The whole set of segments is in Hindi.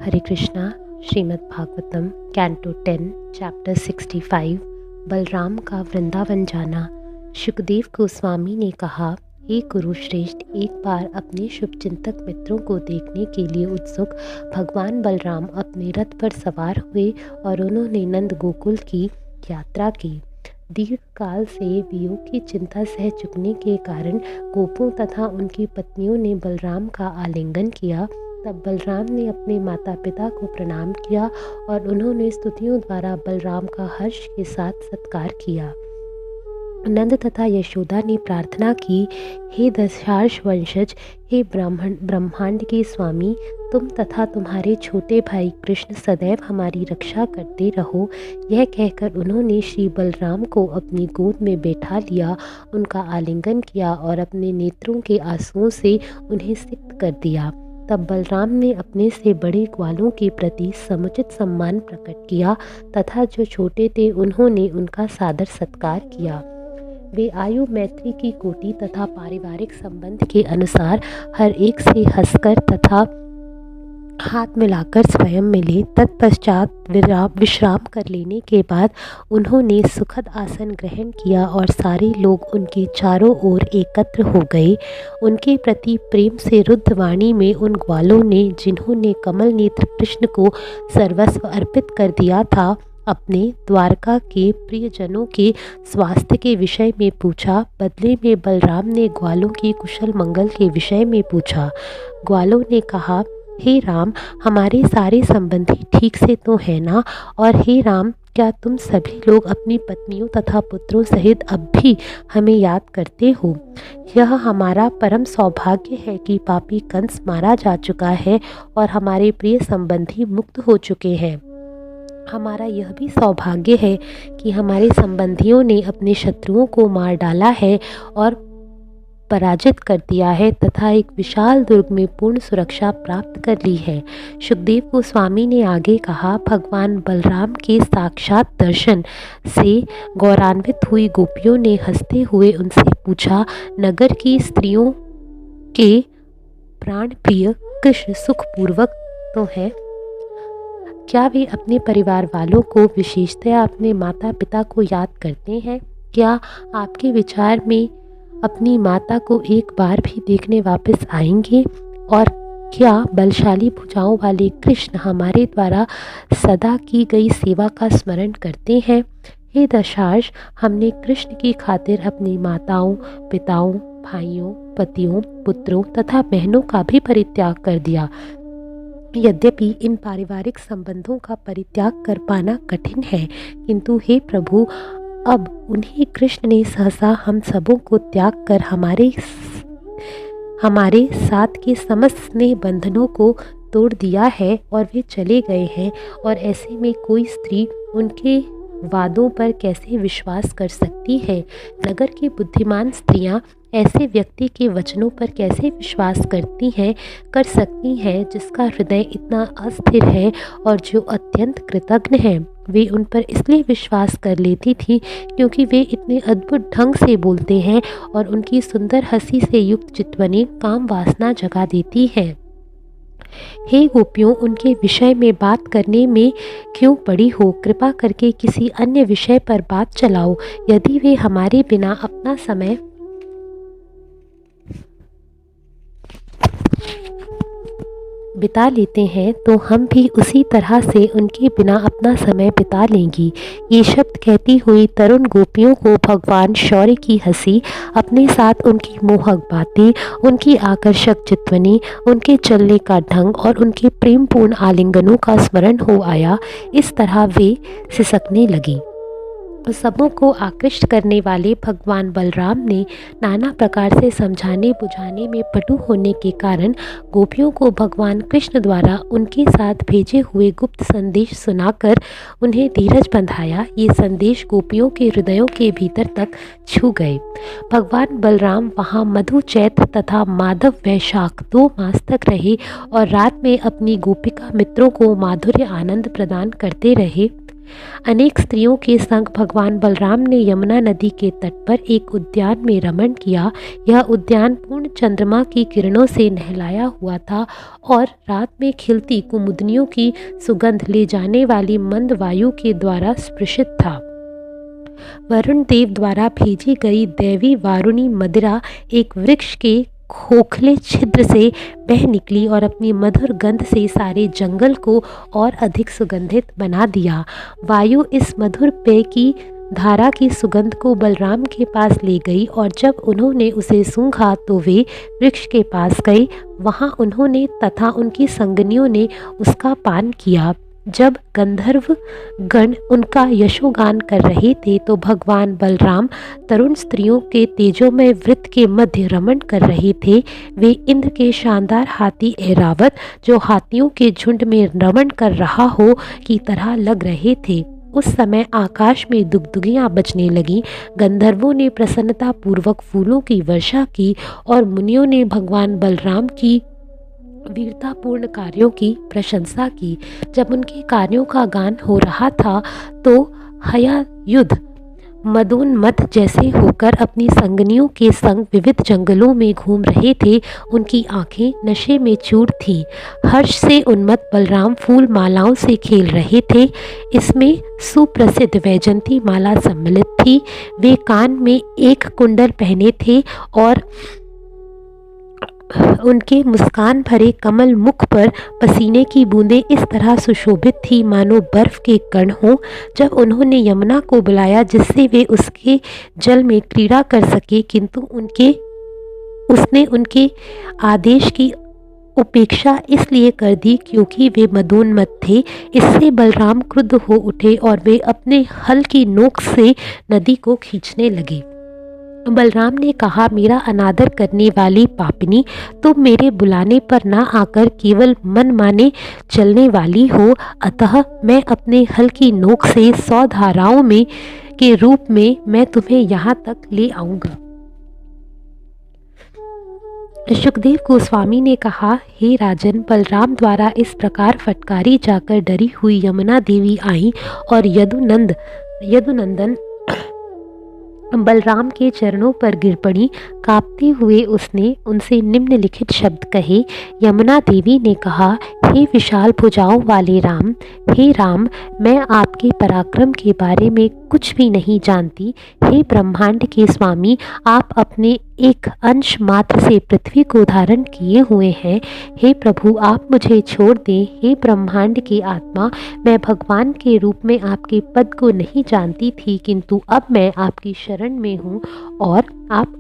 हरे कृष्णा। श्रीमद् भागवतम कैंटो 10 चैप्टर 65 बलराम का वृंदावन जाना। सुखदेव गोस्वामी ने कहा, हे कुरुश्रेष्ठ, एक बार अपने शुभचिंतक मित्रों को देखने के लिए उत्सुक भगवान बलराम अपने रथ पर सवार हुए और उन्होंने नंद गोकुल की यात्रा की। दीर्घ काल से वियोग की चिंता सह चुकने के कारण गोपों तथा उनकी पत्नियों ने बलराम का आलिंगन किया। तब बलराम ने अपने माता पिता को प्रणाम किया और उन्होंने स्तुतियों द्वारा बलराम का हर्ष के साथ सत्कार किया। नंद तथा यशोदा ने प्रार्थना की, हे दशार्ष वंशज, हे ब्रह्मांड के स्वामी, तुम तथा तुम्हारे छोटे भाई कृष्ण सदैव हमारी रक्षा करते रहो। यह कहकर उन्होंने श्री बलराम को अपनी गोद में बैठा लिया, उनका आलिंगन किया और अपने नेत्रों के आंसुओं से उन्हें सिक्त कर दिया। तब बलराम ने अपने से बड़े ग्वालों के प्रति समुचित सम्मान प्रकट किया तथा जो छोटे थे उन्होंने उनका सादर सत्कार किया। वे आयु, मैत्री की कोटि तथा पारिवारिक संबंध के अनुसार हर एक से हंसकर तथा हाथ मिलाकर स्वयं मिले। तत्पश्चात विश्राम कर लेने के बाद उन्होंने सुखद आसन ग्रहण किया और सारे लोग उनके चारों ओर एकत्र हो गए। उनके प्रति प्रेम से रुद्ध वाणी में उन ग्वालों ने, जिन्होंने कमल नेत्र कृष्ण को सर्वस्व अर्पित कर दिया था, अपने द्वारका के प्रियजनों के स्वास्थ्य के विषय में पूछा। बदले में बलराम ने ग्वालों की कुशल मंगल के विषय में पूछा। ग्वालों ने कहा, हे राम, हमारे सारे संबंधी ठीक से तो है ना? और हे राम, क्या तुम सभी लोग अपनी पत्नियों तथा पुत्रों सहित अब भी हमें याद करते हो? यह हमारा परम सौभाग्य है कि पापी कंस मारा जा चुका है और हमारे प्रिय संबंधी मुक्त हो चुके हैं। हमारा यह भी सौभाग्य है कि हमारे संबंधियों ने अपने शत्रुओं को मार डाला है और पराजित कर दिया है तथा एक विशाल दुर्ग में पूर्ण सुरक्षा प्राप्त कर ली है। सुखदेव गोस्वामी ने आगे कहा, भगवान बलराम के साक्षात दर्शन से गौरवान्वित हुई गोपियों ने हंसते हुए उनसे पूछा, नगर की स्त्रियों के प्राण प्रिय कृष्ण सुखपूर्वक तो है? क्या वे अपने परिवार वालों को, विशेषतया अपने माता पिता को याद करते हैं? क्या आपके विचार में अपनी माता को एक बार भी देखने वापस आएंगे? और क्या बलशाली भुजाओं वाले कृष्ण हमारे द्वारा सदा की गई सेवा का स्मरण करते हैं? हे दशार्ष, हमने कृष्ण की खातिर अपनी माताओं, पिताओं, भाइयों, पतियों, पुत्रों तथा बहनों का भी परित्याग कर दिया। यद्यपि इन पारिवारिक संबंधों का परित्याग कर पाना कठिन है, किंतु हे प्रभु, अब उन्हीं कृष्ण ने सहसा हम सबों को त्याग कर हमारे साथ के समस्त स्नेह बंधनों को तोड़ दिया है और वे चले गए हैं। और ऐसे में कोई स्त्री उनके वादों पर कैसे विश्वास कर सकती है? नगर की बुद्धिमान स्त्रियां ऐसे व्यक्ति के वचनों पर कैसे विश्वास कर सकती हैं जिसका हृदय इतना अस्थिर है और जो अत्यंत कृतज्ञ है? वे उन पर इसलिए विश्वास कर लेती थी क्योंकि वे इतने अद्भुत ढंग से बोलते हैं और उनकी सुंदर हंसी से युक्त चितवनी काम वासना जगा देती है। हे गोपियों, उनके विषय में बात करने में क्यों पड़ी हो? कृपा करके किसी अन्य विषय पर बात चलाओ। यदि वे हमारे बिना अपना समय बिता लेते हैं तो हम भी उसी तरह से उनके बिना अपना समय बिता लेंगी। ये शब्द कहती हुई तरुण गोपियों को भगवान शौर्य की हंसी, अपने साथ उनकी मोहक बातें, उनकी आकर्षक चितवनी, उनके चलने का ढंग और उनके प्रेमपूर्ण आलिंगनों का स्मरण हो आया। इस तरह वे सिसकने लगी। सबों को आकृष्ट करने वाले भगवान बलराम ने नाना प्रकार से समझाने बुझाने में पटु होने के कारण गोपियों को भगवान कृष्ण द्वारा उनके साथ भेजे हुए गुप्त संदेश सुनाकर उन्हें धीरज बंधाया। ये संदेश गोपियों के हृदयों के भीतर तक छू गए। भगवान बलराम वहाँ मधु, चैत्र तथा माधव वैशाख 2 मास तक रहे और रात में अपनी गोपिका मित्रों को माधुर्य आनंद प्रदान करते रहे। अनेक स्त्रियों के संग भगवान बलराम ने यमुना नदी के तट पर एक उद्यान में रमण किया। यह उद्यान पूर्ण चंद्रमा की किरणों से नहलाया हुआ था और रात में खिलती कुमुदनियों की सुगंध ले जाने वाली मंद वायु के द्वारा स्पृशित था। वरुण देव द्वारा भेजी गई दैवी वारुणी मदिरा एक वृक्ष के खोखले छिद्र से बह निकली और अपनी मधुर गंध से सारे जंगल को और अधिक सुगंधित बना दिया। वायु इस मधुर पेय की धारा की सुगंध को बलराम के पास ले गई और जब उन्होंने उसे सूंघा तो वे वृक्ष के पास गए। वहां उन्होंने तथा उनकी संगनियों ने उसका पान किया। जब गंधर्व गण उनका यशोगान कर रहे थे तो भगवान बलराम तरुण स्त्रियों के तेजोमय वृत्त के मध्य रमण कर रहे थे। वे इंद्र के शानदार हाथी ऐरावत जो हाथियों के झुंड में रमण कर रहा हो की तरह लग रहे थे। उस समय आकाश में दुगदुगियां बजने लगीं। गंधर्वों ने प्रसन्नता पूर्वक फूलों की वर्षा की और मुनियों ने भगवान बलराम की वीरतापूर्ण कार्यों की प्रशंसा की। जब उनके कार्यों का गान हो रहा था तो हयायुध मदोन्मत्त जैसे होकर अपनी संगनियों के संग विविध जंगलों में घूम रहे थे। उनकी आंखें नशे में चूर थीं। हर्ष से उन्मत्त बलराम फूल मालाओं से खेल रहे थे। इसमें सुप्रसिद्ध वैजंती माला सम्मिलित थी। वे कान में एक कुंडल पहने थे और उनके मुस्कान भरे कमल मुख पर पसीने की बूंदें इस तरह सुशोभित थी मानो बर्फ के कण हों। जब उन्होंने यमुना को बुलाया जिससे वे उसके जल में क्रीड़ा कर सके, किंतु उसने उनके आदेश की उपेक्षा इसलिए कर दी क्योंकि वे मदोन्मत्त थे। इससे बलराम क्रुद्ध हो उठे और वे अपने हल की नोक से नदी को खींचने लगे। बलराम ने कहा, मेरा अनादर करने वाली पापिनी, तुम मेरे बुलाने पर ना आकर केवल मन माने चलने वाली हो। अतः मैं अपने हल की नोक से 100 धाराओं में के रूप में मैं तुम्हें यहाँ तक ले आऊँगा। सुखदेव गोस्वामी ने कहा, हे राजन, बलराम द्वारा इस प्रकार फटकारी जाकर डरी हुई यमुना देवी आई और यदुनंदन बलराम के चरणों पर गिर पड़ी। कांपते हुए उसने उनसे निम्नलिखित शब्द कहे। यमुना देवी ने कहा, हे विशाल भुजाओं वाले राम, हे राम, मैं आपके पराक्रम के बारे में कुछ भी नहीं जानती। हे ब्रह्मांड के स्वामी, आप अपने एक अंश मात्र से पृथ्वी को धारण किए हुए हैं। हे प्रभु, आप मुझे छोड़ दें। हे ब्रह्मांड के आत्मा, मैं भगवान के रूप में आपके पद को नहीं जानती थी, किंतु अब मैं आपकी शरण में हूँ और आप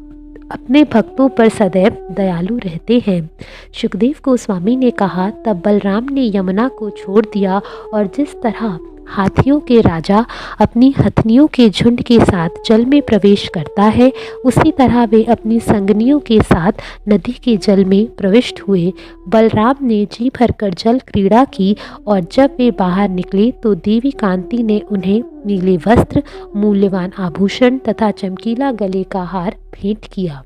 अपने भक्तों पर सदैव दयालु रहते हैं। सुखदेव गोस्वामी ने कहा, तब बलराम ने यमुना को छोड़ दिया और जिस तरह हाथियों के राजा अपनी हथनियों के झुंड के साथ जल में प्रवेश करता है, उसी तरह वे अपनी संगनियों के साथ नदी के जल में प्रविष्ट हुए। बलराम ने जी भरकर जल क्रीड़ा की और जब वे बाहर निकले तो देवी कांति ने उन्हें नीले वस्त्र, मूल्यवान आभूषण तथा चमकीला गले का हार भेंट किया।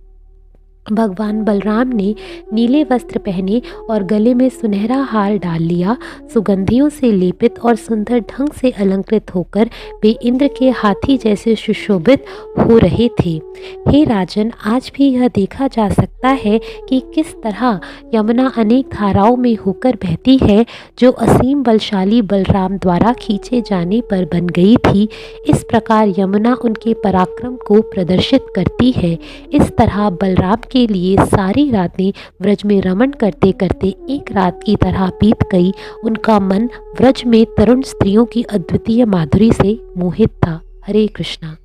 भगवान बलराम ने नीले वस्त्र पहने और गले में सुनहरा हार डाल लिया। सुगंधियों से लेपित और सुंदर ढंग से अलंकृत होकर वे इंद्र के हाथी जैसे सुशोभित हो रहे थे। हे राजन, आज भी यह देखा जा सकता है कि किस तरह यमुना अनेक धाराओं में होकर बहती है, जो असीम बलशाली बलराम द्वारा खींचे जाने पर बन गई थी। इस प्रकार यमुना उनके पराक्रम को प्रदर्शित करती है। इस तरह बलराम के लिए सारी रातें व्रज में रमण करते करते एक रात की तरह बीत गई। उनका मन व्रज में तरुण स्त्रियों की अद्वितीय माधुरी से मोहित था। हरे कृष्णा।